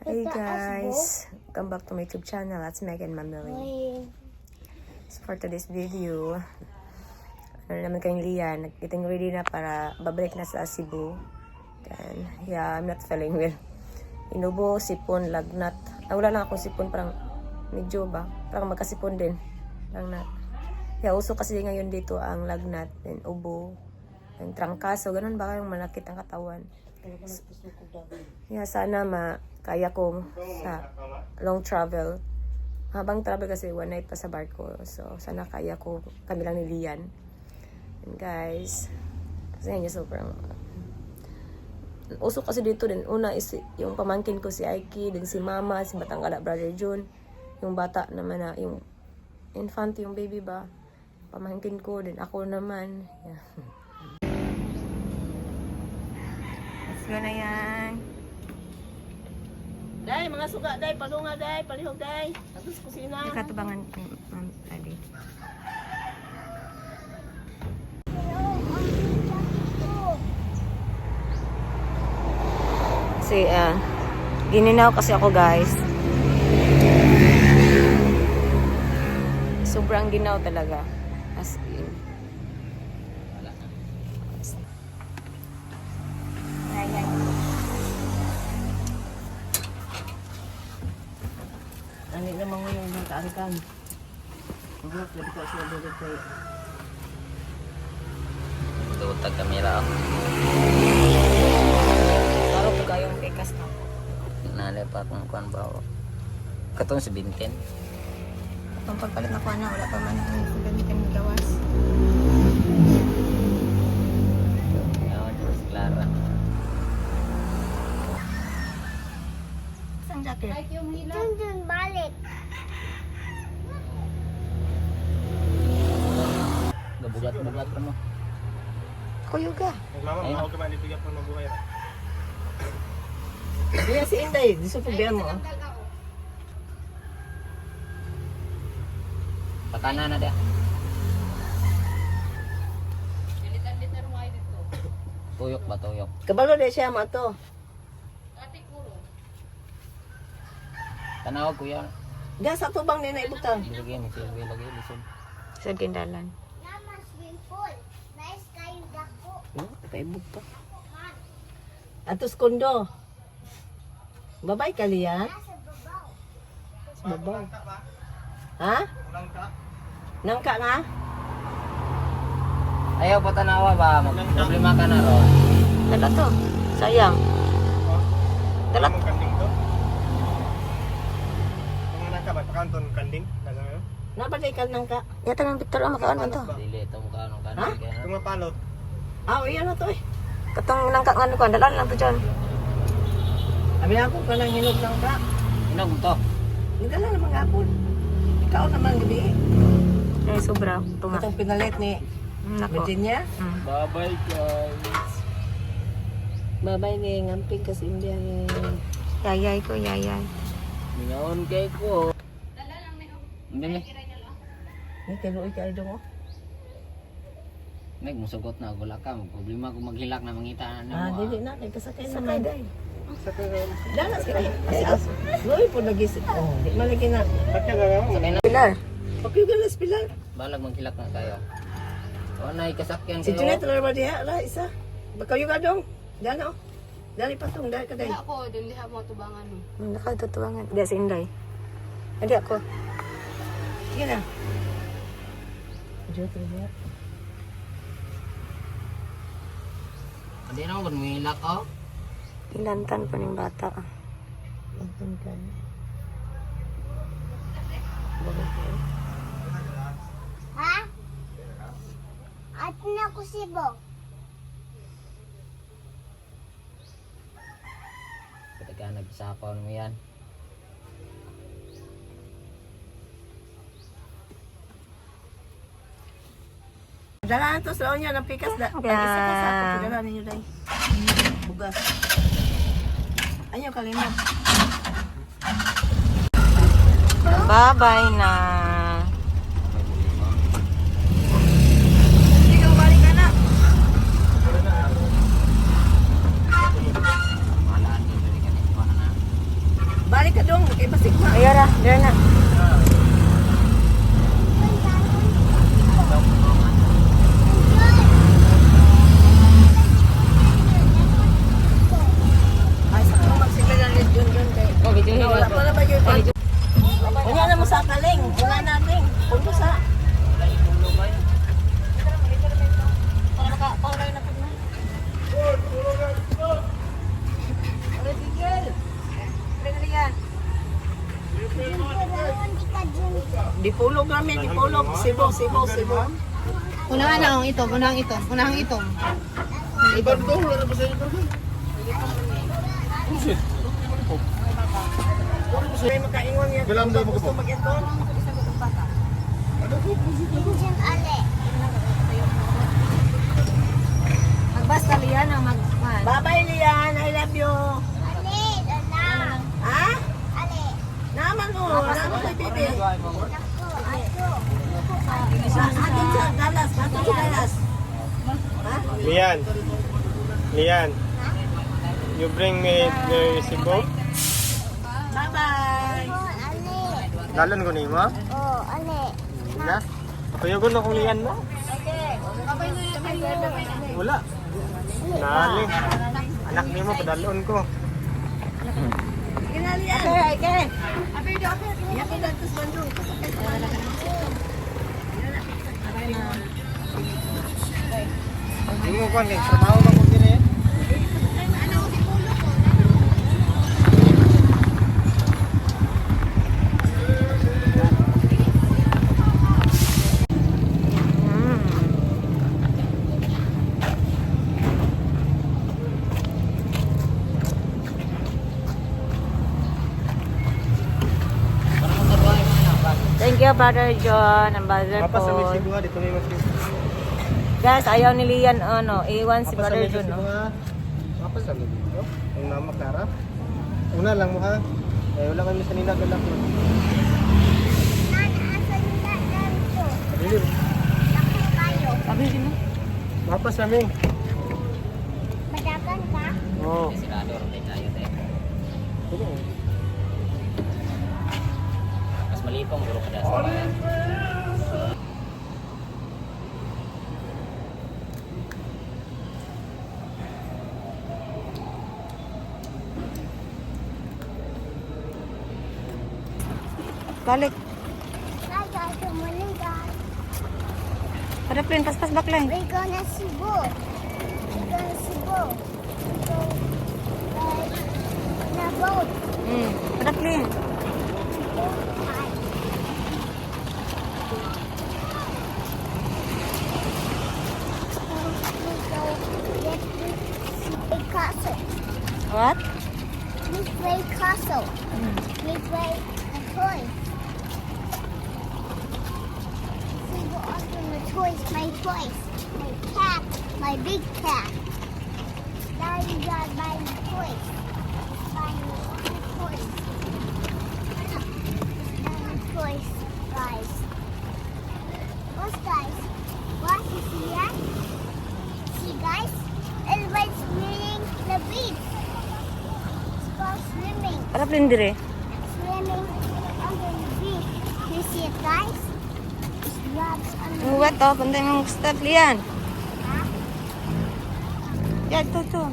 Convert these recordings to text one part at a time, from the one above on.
Hey guys, welcome back to my YouTube channel. That's Megan Mamili. So for today's video, ano naman kayong Lian, getting ready na para babalik na sa Cebu. Then, yeah, I'm not feeling well. Inubo, sipon, lagnat. Wala lang ako sipon, parang medyo ba? Parang magkasipon din. Lagnat. Yeah, uso kasi ngayon dito ang lagnat, then ubo, and trangkaso. Ganun ba kayong malakit ang katawan? Yeah, sana kaya ko sa long travel. Habang travel kasi one night pa sa barko. So, sana kaya ko kami lang ni Lian. And guys, kasi nga sobrang usok kasi dito din. Una is yung pamangkin ko si Aiki, din si Mama, si Batanggala, Brother June. Yung bata naman na, yung infant, yung baby ba. Pamangkin ko, din ako naman. Yeah. Let's go na yan. Day, mga suga, day, palunga, day, palihog, day. Tapos kusina. Ikatubangan ni Ma'am Adi. Kasi, gininaw kasi ako guys. Sobrang ginaw talaga. As in. Ayan. Ani naman mo yung nagkaarikan. Huwag pwede ka siya doon kayo. Tutag kamera ako. Taro po kayong kekas na po. Nalay pa kung kuhan ba ako. Katong si Binten. Ang pagpalit na ko na, wala pa man ang ganyan gawas. Ako, Diyos Clara. Saan jacket? Dun, balik. Gabugat-bugat ka mo. Kuyo ka. Ayun. Diya si Inday, di sa problema mo. Patana na dia. Tuyok ba tuyok? Kabalo na siya mo to. Tanawag kuya. Diya sa tubang ni na ibutang. Bilagay mo silbi lagi lisod. Sa gindalan. Nama swimming pool. Nice kayo dako. Paibog pa. Atos kondo. Babay ka liya? Nasa babaw. Sa babaw. Ha? Nangka nga? Ayaw pa tanawa ba? Problema ka na ron. Dala to. Sayang. Dala to. Kanton kanding dagang Nabalay ka nangka? Yata ng Victor ang makaan man to. Dili ito mukha nung Ha? kanan. Kaya kung mapalot Ah, iyan na to eh. Katong nangka nga ko, dala lang to dyan. Sabi ako ka nang hinog nangka. inog mo to. Hindi lang naman hapon. Ikaw naman gabi. Eh, sobra. Tunga. Itong pinalit ni Nako. Virginia. Bye-bye guys. Babay ni ngamping kasi hindi ang Yayay ko, yayay. Mingaon kay ko. Hindi. ni kaluoy ka idong oh. Meg musugot na gula ka. Problema kung maghilak na mangita na Ah, mo. dili na kay kasakay Sakay naman. day. Dala sila. Kasi aso. Loy po nagis. Oh, di malagi na. Sakay na. Pilar. Okay galas pilar. Balag maghilak na tayo. O na ikasakyan Si kayo. Junet na ba diha? Ala isa. Bakayo ka dong. Dala oh. Dali patong dali ka day. Ako, dili ha mo tubangan mo. Nakatutuwangan. Hindi, si Inday. Hindi ako. Sige na. Diyo triya. Hindi na ako humilak oh. Ilantan pa ng bata. Patong ka. Ha? At na ko sibo. Pagka nagsapaw mo yan. Dala to sa onya ng pikas da. Kaya- Isa ka sa ako dala ninyo day. Bugas. Ayaw kalimot. Bye-bye na. balik ka dong. Kay Basigma. Ayo ra, dire na. Ay, sa kong magsigla ng Jun kay. Oh, video Wala pa na ba yun? Wala na mo sa kaling. Wala natin. Punto sa. Para maka-pauray na po na. Ulit, Miguel. Ulit, yan. Dipulog namin, dipulog. Sibo. Unahan na ang ito, unahan ito. Ibar to, wala na ba sa'yo? May makaingon yan. Bilang daw mo ko po. Mag-iton. Jim Ale. Magbasta liyan ang magman. Bye-bye, Lian. I love you. Ale, anak. Ha? Ale. Naman mo. Naman kay Bibi. Ako, ako. Atin sa Dallas. Atin sa Dallas. Lian. Lian. You bring me the Cebu? Bye-bye. Oh, Ale. Dalon ko ni mo? Oh, Ale. Na? Papayagon na kung Lian mo? Wala. Nali. Anak ni mo, padalon ko. Sige na, Lian. Okay. Yakin na ito sa Bandung. Hindi mo kung trabaho lang ko din eh. Thank you, Brother John and Brother Mapas sa Paul. Cebu ha, dito may mas. Guys, ayaw ni Lian, ano, iwan si Mapas sa Brother Cebu John, no? ha. Mapas sa dito. Ang nama Clara. Una lang mo ha. Eh wala kami sa nila galak mo. Asan nila ganito? Dili. Laki kayo. Sabi sino? Mapas namin. Madagan ka? Oo. Senador din tayo tayo. Ano? Mas malipong bro kada sa bayan. Balik. Hi guys, good morning guys. Pada plane, pas-pas backline. We're gonna Cebu. We're gonna Cebu. So, like, na boat. Pada plane. Hi. So, we go get this castle. What? We play castle. We play a toy. We go up in the toys, my toys. My cat, my big cat. Daddy got my toys. My toys. My toys, guys. What guys? What you see that? See guys? Everybody's swimming the beach. It's called swimming. Pada plane dire. Swimming under the beach. You see it, guys? It's rubs under Ang wet, oh. Pantay mong start, Lian. Ha? Yan, to.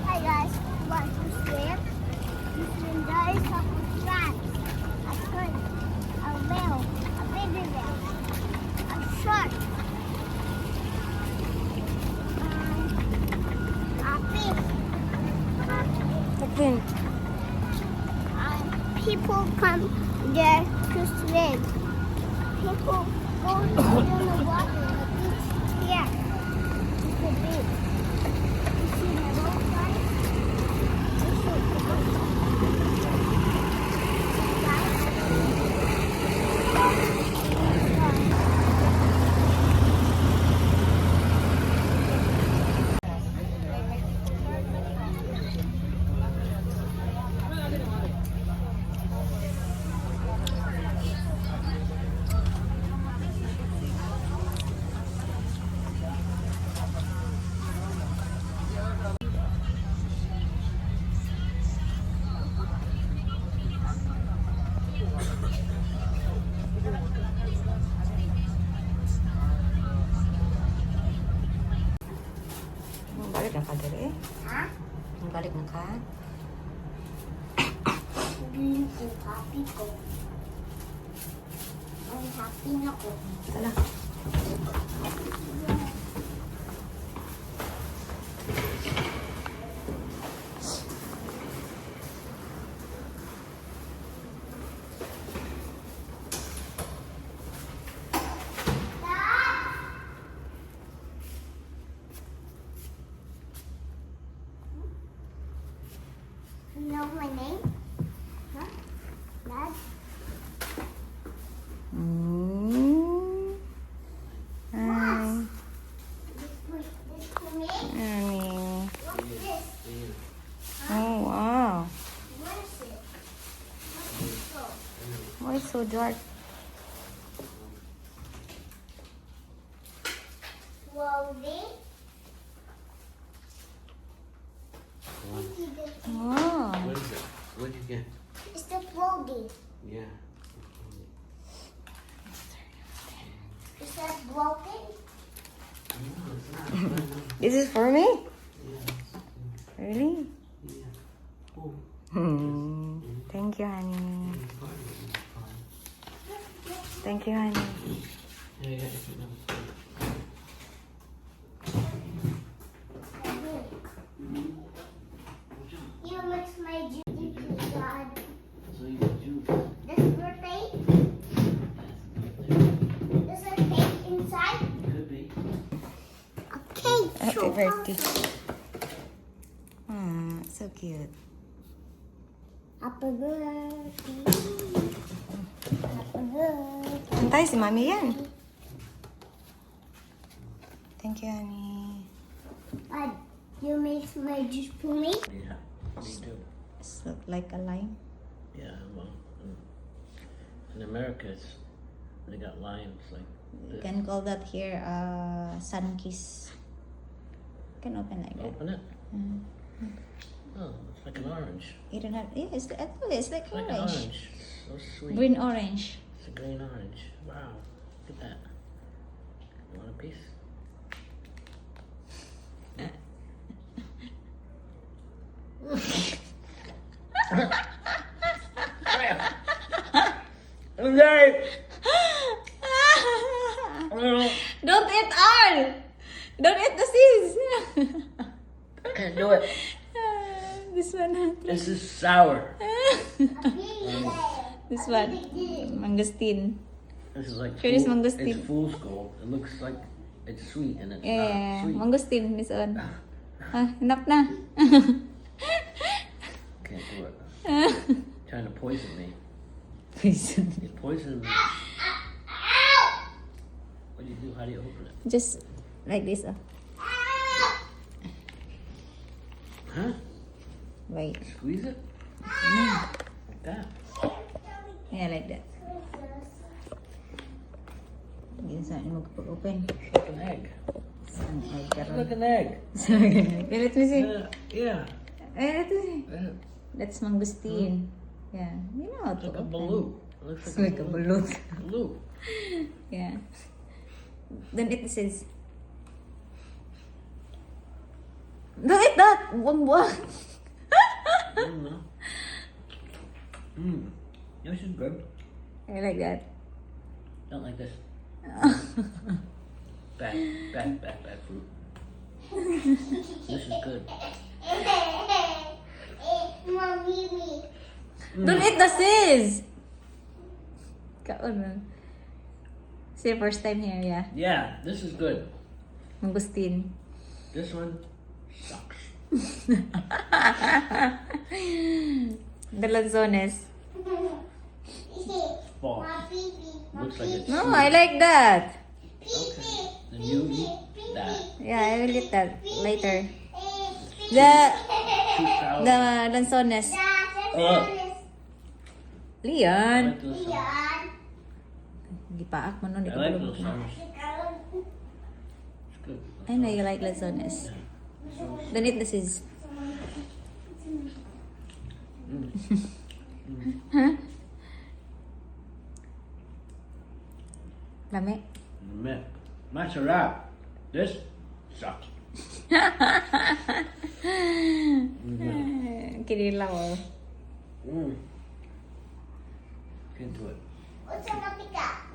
Hi guys, want to swim? You swim guys up with crabs. A turtle, a whale, a baby whale, a shark, a fish. Pada plane. People come there to swim. People go in the water, the beach here. It's the beach. You see the boat, guys? You see the boat. Balik na ka dali. Ha? Balik na ka. Hindi ko happy ko. Ang happy na ko. Tala. You know my name? Huh? Dad? Hi. This for me? Honey. What's this? Oh, wow. What is it? What's it for? Why it's so dark? Clothing? Oh. What is it? What did you get? It's the clothing. Yeah. Is that broken? This is for me? Really? Oh, Thank you, honey. Thank you, honey. yeah, yeah, it's another. You mix my juicy pea, Dad. So you got juice. This birthday? Is there cake inside? Could be. A cake. Happy birthday. So cute. Happy birthday. Happy birthday. Antay, si Mami yan. Thank you, honey. Dad, you mix my juice for me? Yeah, me too. It's look like a lime. Yeah, well, in America, they got limes like You this. can call that here sun kiss. You can open like that. Open it. Oh, it's like an orange. You don't have. Yeah, it's actually it's like It's like an orange. orange. So sweet. Green orange. It's a green orange. Wow, look at that. You want a piece? Don't eat all. Don't eat the seeds. I can't do it. This one. This is sour. This one. Mangosteen. This is like Sure is mangosteen. it's fool's gold. It looks like it's sweet and it's Yeah, not sweet. mangosteen. This one. Enough na. Can't do it. Trying to poison me. Please. You poisoned me. What do you do? How do you open it? Just like this. Huh? Wait. Squeeze it? Like that. Yeah, like that. Yes, I'm open. Like an egg. Like an egg. Let me see. Yeah. Let me see. Yeah. That's mangosteen. Yeah, you know how It's to like a open. balloon. It looks It's like a balloon. Balloon. Yeah. Then it says. Don't eat that! Buwang-buwang. This is good. I like that. Don't like this. Bad fruit. This is good. Mommy. Don't eat the seeds! Kaon na. See, first time here, yeah. Yeah, this is good. Mangosteen. This one sucks. The lanzones. Fall. Looks like it's No, sweet. I like that. Okay. Then you eat that. Yeah, I will eat that later. The Too sour. the lanzones. Oh. I Leon. like those songs. Gipaak mo nun. I like those songs. It's good. I know you like lanzones. Don't eat the seeds. Huh? Lami. Masarap. This sucks. Kinila mo. Into it. What's a kapika?